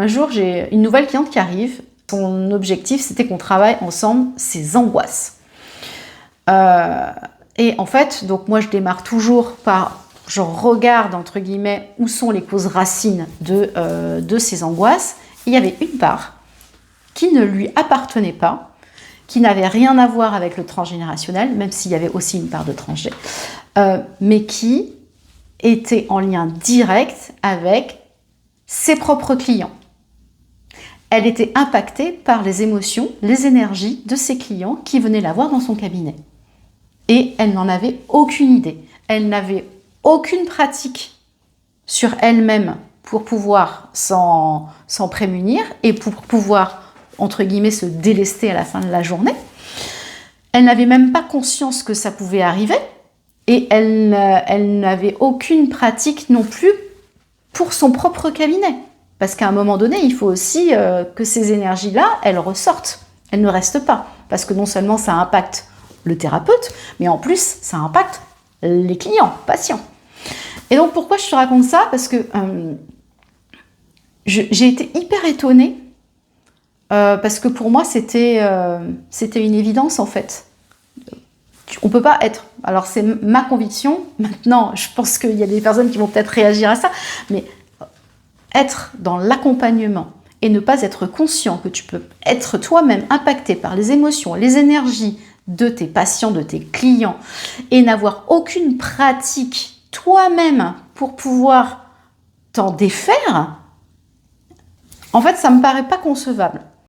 Un jour, j'ai une nouvelle cliente qui arrive. Son objectif, c'était qu'on travaille ensemble ses angoisses. Et en fait, donc moi, je démarre toujours par, je regarde, entre guillemets, où sont les causes racines de ces angoisses. Et il y avait une part qui ne lui appartenait pas, qui n'avait rien à voir avec le transgénérationnel, même s'il y avait aussi une part de transgé, mais qui était en lien direct avec ses propres clients. Elle était impactée par les émotions, les énergies de ses clients qui venaient la voir dans son cabinet. Et elle n'en avait aucune idée. Elle n'avait aucune pratique sur elle-même pour pouvoir s'en prémunir et pour pouvoir, entre guillemets, se délester à la fin de la journée. Elle n'avait même pas conscience que ça pouvait arriver et elle n'avait aucune pratique non plus pour son propre cabinet. Parce qu'à un moment donné, il faut aussi que ces énergies-là, elles ressortent. Elles ne restent pas. Parce que non seulement ça impacte le thérapeute, mais en plus, ça impacte les clients, patients. Et donc, pourquoi je te raconte ça? Parce que j'ai été hyper étonnée. Parce que pour moi, c'était une évidence, en fait. On ne peut pas être... Alors, c'est ma conviction. Maintenant, je pense qu'il y a des personnes qui vont peut-être réagir à ça. Mais être dans l'accompagnement et ne pas être conscient que tu peux être toi-même impacté par les émotions, les énergies de tes patients, de tes clients, et n'avoir aucune pratique toi-même pour pouvoir t'en défaire, en fait, ça ne me paraît pas concevable.